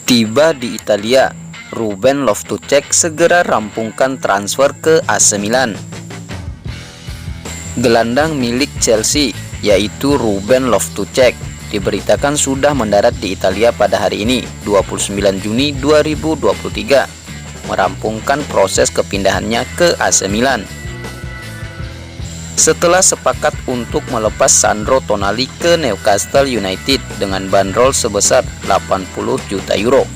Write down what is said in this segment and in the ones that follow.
Tiba di Italia, Ruben Loftus-Cheek segera rampungkan transfer ke AC Milan. Gelandang milik Chelsea, yaitu Ruben Loftus-Cheek, diberitakan sudah mendarat di Italia pada hari ini, 29 Juni 2023, merampungkan proses kepindahannya ke AC Milan. Setelah sepakat untuk melepas Sandro Tonali ke Newcastle United dengan bandrol sebesar 80 juta euro,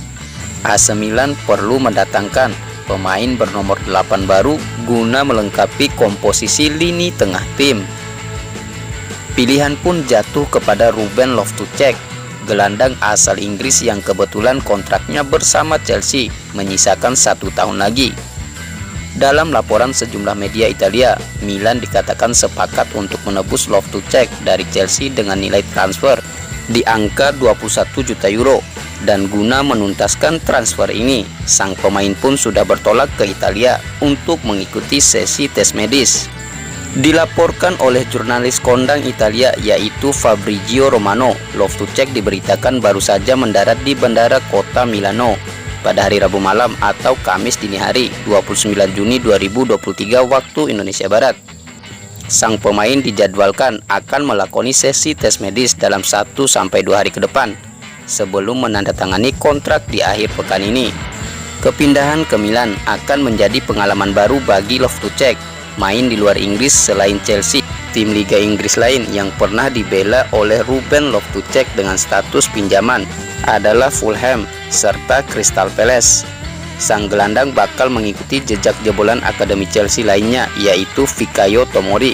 AC Milan perlu mendatangkan pemain bernomor 8 baru guna melengkapi komposisi lini tengah tim. Pilihan pun jatuh kepada Ruben Loftus-Cheek, gelandang asal Inggris yang kebetulan kontraknya bersama Chelsea menyisakan 1 tahun lagi. Dalam laporan sejumlah media Italia, Milan dikatakan sepakat untuk menebus Loftus-Cheek dari Chelsea dengan nilai transfer di angka 21 juta euro. Dan guna menuntaskan transfer ini, sang pemain pun sudah bertolak ke Italia untuk mengikuti sesi tes medis. Dilaporkan oleh jurnalis kondang Italia yaitu Fabrizio Romano, Loftus-Cheek diberitakan baru saja mendarat di bandara kota Milano pada hari Rabu malam atau Kamis dini hari 29 Juni 2023 waktu Indonesia Barat. Sang pemain dijadwalkan akan melakoni sesi tes medis dalam 1-2 hari ke depan sebelum menandatangani kontrak di akhir pekan ini. Kepindahan ke Milan akan menjadi pengalaman baru bagi Loftus-Cheek main di luar Inggris selain Chelsea. Tim Liga Inggris lain yang pernah dibela oleh Ruben Loftus-Cheek dengan status pinjaman adalah Fulham serta Crystal Palace. Sang gelandang bakal mengikuti jejak jebolan akademi Chelsea lainnya yaitu Fikayo Tomori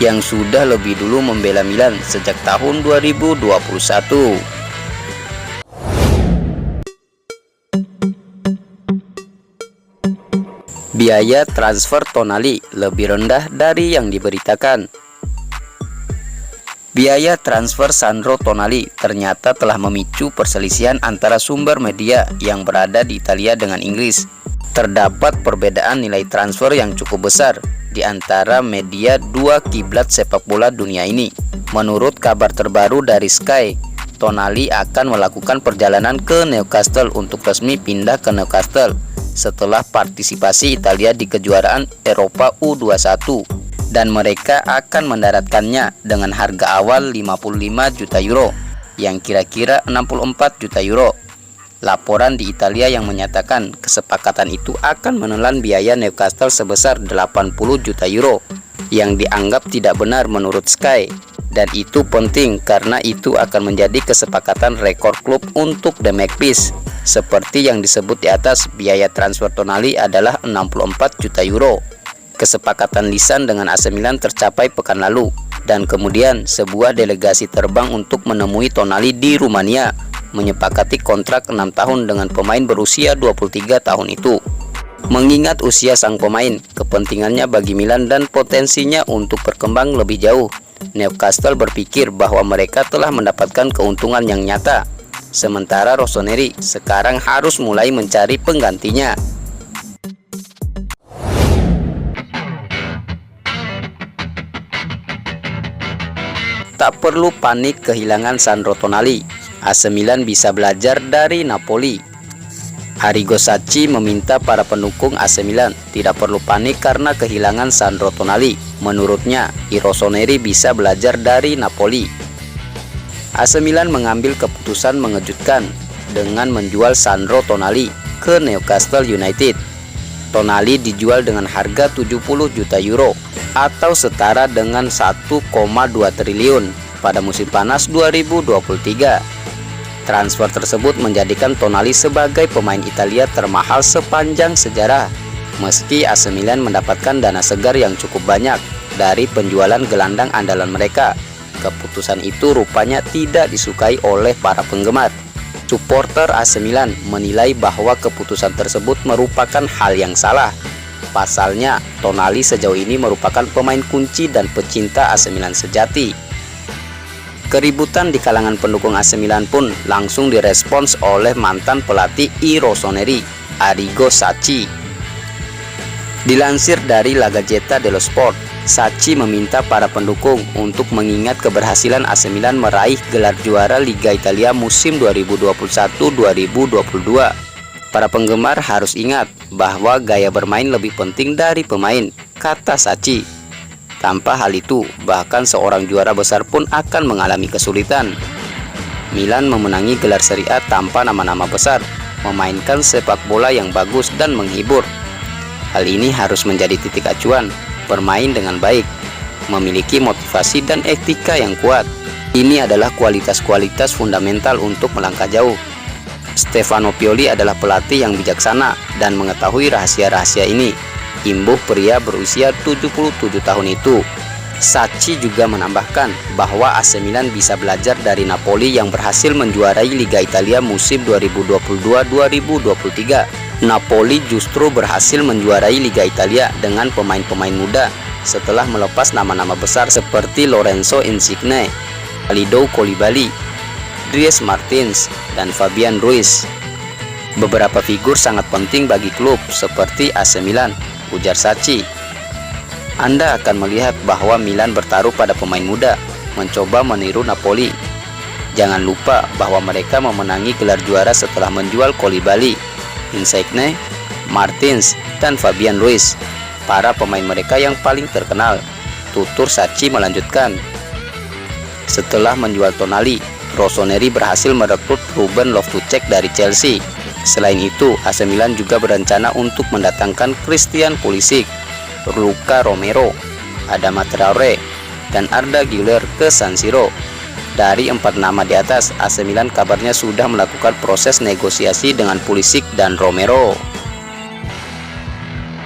yang sudah lebih dulu membela Milan sejak tahun 2021. Biaya transfer Tonali lebih rendah dari yang diberitakan. Biaya transfer Sandro Tonali ternyata telah memicu perselisihan antara sumber media yang berada di Italia dengan Inggris. Terdapat perbedaan nilai transfer yang cukup besar di antara media dua kiblat sepak bola dunia ini. Menurut kabar terbaru dari Sky, Tonali akan melakukan perjalanan ke Newcastle untuk resmi pindah ke Newcastle setelah partisipasi Italia di kejuaraan Eropa U21, dan mereka akan mendaratkannya dengan harga awal 55 juta euro yang kira-kira 64 juta euro. Laporan di Italia yang menyatakan kesepakatan itu akan menelan biaya Newcastle sebesar 80 juta euro yang dianggap tidak benar menurut Sky, dan itu penting karena itu akan menjadi kesepakatan rekor klub untuk The Magpies. Seperti yang disebut di atas, biaya transfer Tonali adalah 64 juta euro. Kesepakatan lisan dengan AC Milan tercapai pekan lalu, dan kemudian sebuah delegasi terbang untuk menemui Tonali di Rumania, menyepakati kontrak 6 tahun dengan pemain berusia 23 tahun itu. Mengingat usia sang pemain, kepentingannya bagi Milan dan potensinya untuk berkembang lebih jauh, Newcastle berpikir bahwa mereka telah mendapatkan keuntungan yang nyata. Sementara Rossoneri sekarang harus mulai mencari penggantinya. Tak perlu panik kehilangan Sandro Tonali. AC Milan bisa belajar dari Napoli. Arrigo Sacchi meminta para pendukung AC Milan tidak perlu panik karena kehilangan Sandro Tonali. Menurutnya, Rossoneri bisa belajar dari Napoli. AC Milan mengambil keputusan mengejutkan dengan menjual Sandro Tonali ke Newcastle United. Tonali dijual dengan harga 70 juta euro atau setara dengan 1,2 triliun pada musim panas 2023. Transfer tersebut menjadikan Tonali sebagai pemain Italia termahal sepanjang sejarah. Meski AC Milan mendapatkan dana segar yang cukup banyak dari penjualan gelandang andalan mereka, keputusan itu rupanya tidak disukai oleh para penggemar. Supporter AC Milan menilai bahwa keputusan tersebut merupakan hal yang salah. Pasalnya, Tonali sejauh ini merupakan pemain kunci dan pecinta AC Milan sejati. Keributan di kalangan pendukung AC Milan pun langsung direspons oleh mantan pelatih Rossoneri, Arrigo Sacchi. Dilansir dari La Gazzetta dello Sport, Sacchi meminta para pendukung untuk mengingat keberhasilan AC Milan meraih gelar juara Liga Italia musim 2021-2022. Para penggemar harus ingat bahwa gaya bermain lebih penting dari pemain, kata Sacchi. Tanpa hal itu, bahkan seorang juara besar pun akan mengalami kesulitan. Milan memenangi gelar Serie A tanpa nama-nama besar, memainkan sepak bola yang bagus dan menghibur. Hal ini harus menjadi titik acuan, bermain dengan baik, memiliki motivasi dan etika yang kuat. Ini adalah kualitas-kualitas fundamental untuk melangkah jauh. Stefano Pioli adalah pelatih yang bijaksana dan mengetahui rahasia-rahasia ini, imbuh pria berusia 77 tahun itu. Sacchi juga menambahkan bahwa AC Milan bisa belajar dari Napoli yang berhasil menjuarai Liga Italia musim 2022-2023. Napoli justru berhasil menjuarai Liga Italia dengan pemain-pemain muda setelah melepas nama-nama besar seperti Lorenzo Insigne, Kalidou Koulibaly, Dries Mertens, dan Fabian Ruiz. Beberapa figur sangat penting bagi klub seperti AC Milan, ujar Sacchi. Anda akan melihat bahwa Milan bertaruh pada pemain muda, mencoba meniru Napoli. Jangan lupa bahwa mereka memenangi gelar juara setelah menjual Koulibaly, Insigne, Mertens, dan Fabian Ruiz, para pemain mereka yang paling terkenal, tutur Sacchi melanjutkan. Setelah menjual Tonali, Rossoneri berhasil merekrut Ruben Loftus-Cheek dari Chelsea. Selain itu, AC Milan juga berencana untuk mendatangkan Christian Pulisic, Luka Romero, Adama Traore, dan Arda Güler ke San Siro. Dari 4 nama di atas, AC Milan kabarnya sudah melakukan proses negosiasi dengan Pulisic dan Romero.